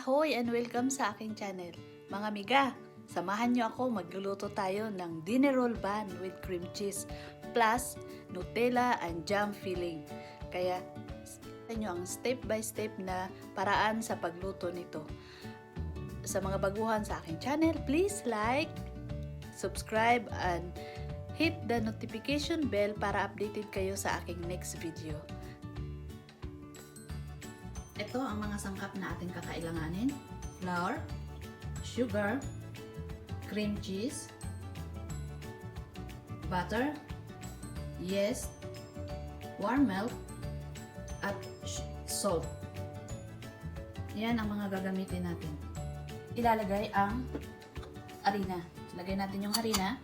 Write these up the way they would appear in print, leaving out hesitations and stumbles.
Ahoy and welcome sa aking channel. Mga miga, samahan nyo ako, magluluto tayo ng dinner roll bun with cream cheese plus Nutella and jam filling. Kaya sa inyo ang step by step na paraan sa pagluto nito. Sa mga baguhan sa aking channel, please like, subscribe and hit the notification bell para updated kayo sa aking next video. Ito ang mga sangkap na ating kakailanganin: flour, sugar, cream cheese, butter, yeast, warm milk, at salt. Yan ang mga gagamitin natin. Ilalagay ang harina. Lagay natin yung harina.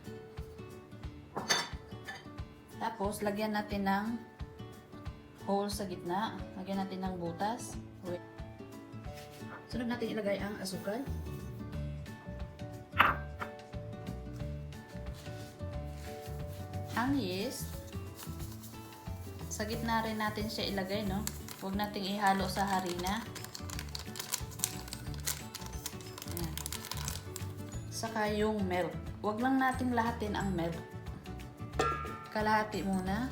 Tapos, lagyan natin ng hole sa gitna. Lagyan natin ng butas. Sunod natin ilagay ang asukal. Ang yeast. Sa gitna rin natin siya ilagay, no? Huwag nating ihalo sa harina. Ayan. Saka yung milk. Huwag lang nating lahatin ang milk. Kalahati muna.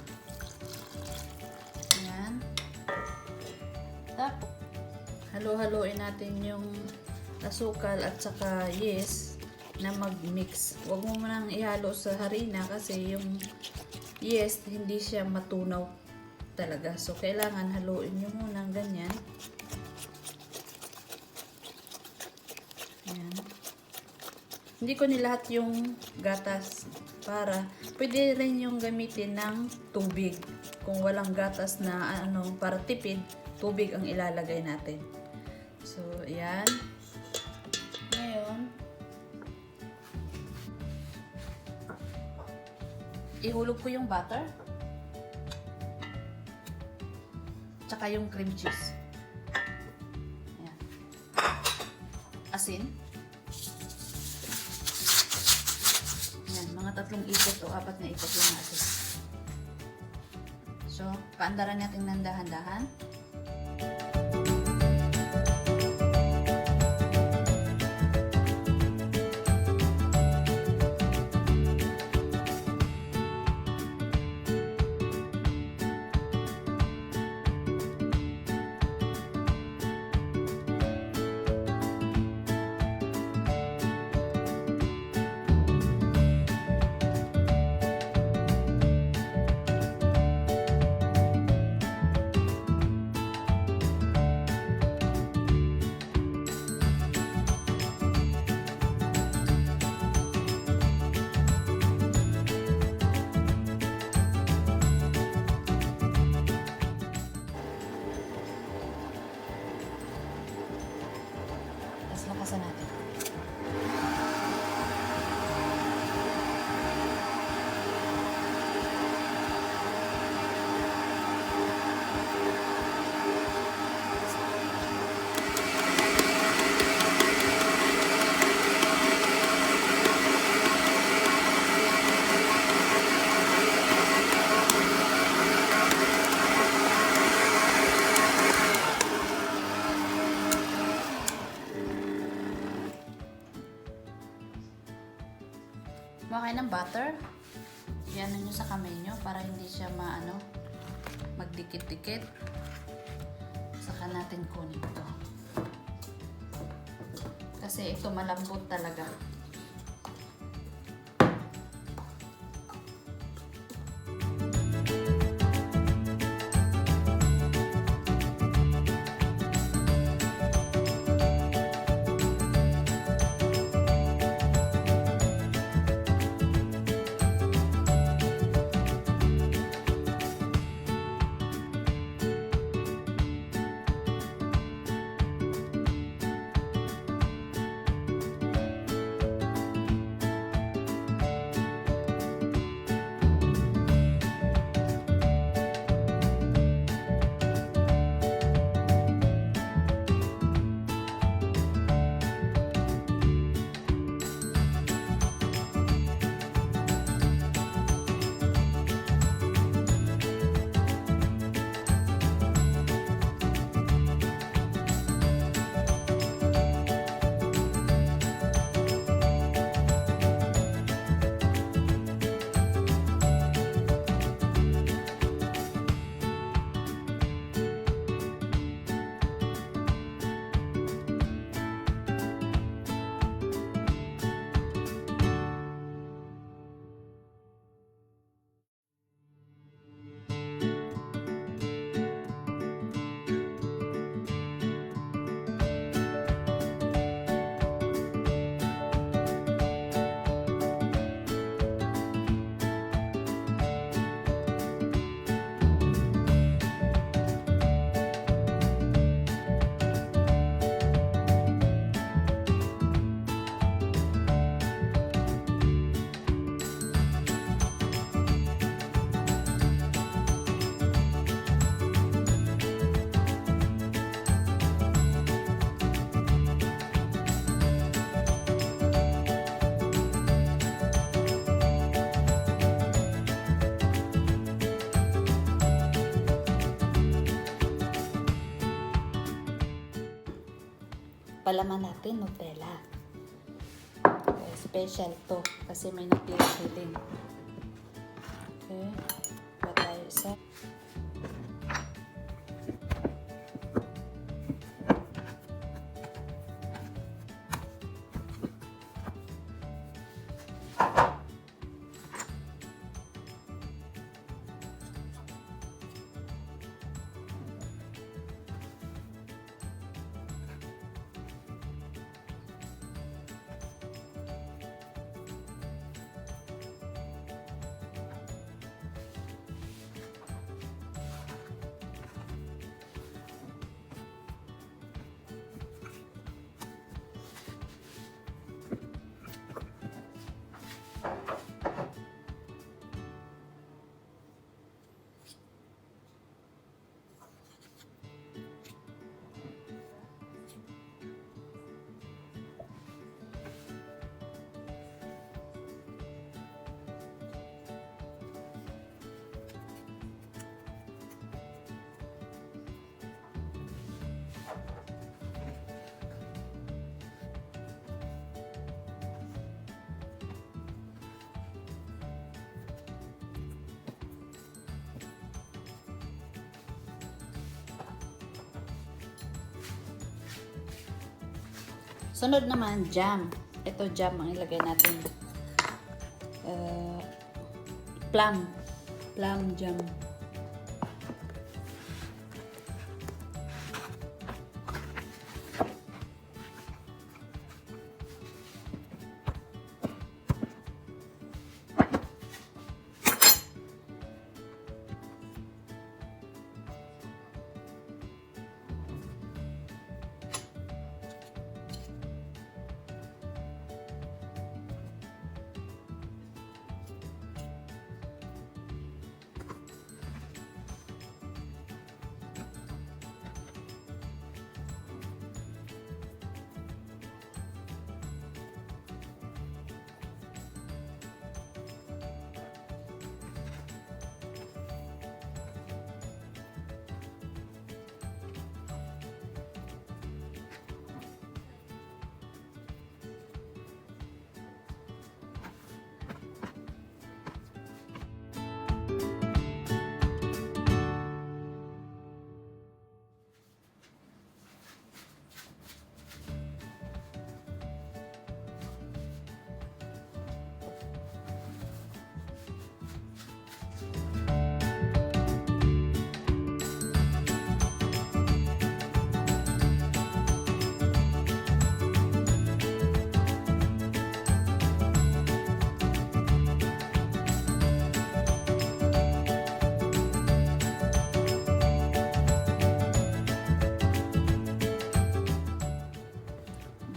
Ayan. Tapos, halo-haloin natin yung asukal at saka yeast na mag-mix. Huwag mo munang ihalo sa harina kasi yung yeast hindi siya matunaw talaga. So, kailangan haluin nyo muna ganyan. Ayan. Hindi ko nilahat yung gatas para pwede rin yung gamitin ng tubig. Kung walang gatas na para tipid, tubig ang ilalagay natin. So, ayan. Ngayon, ihulog ko yung butter. Tsaka yung cream cheese. Ayan. Asin. Ayan, mga 3 ikot o 4 na ikot lang asin. So, paandaran natin ng dahan-dahan. Lakasan natin. Kumain ng butter, yan nyo sa kamay nyo para hindi siya magdikit-dikit. Saka natin kunin ito. Kasi ito malambot talaga. palaman natin, Nutella. Okay, special to kasi may Nutella filling. Okay, ba tayo isa. Sunod naman, jam. Ito jam ang ilagay natin. Plum. Plum jam.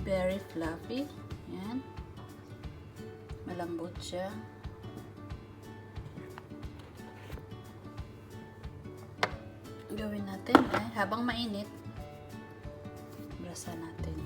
Very fluffy. Yan. Malambot siya. Gawin natin habang mainit. Brasa natin.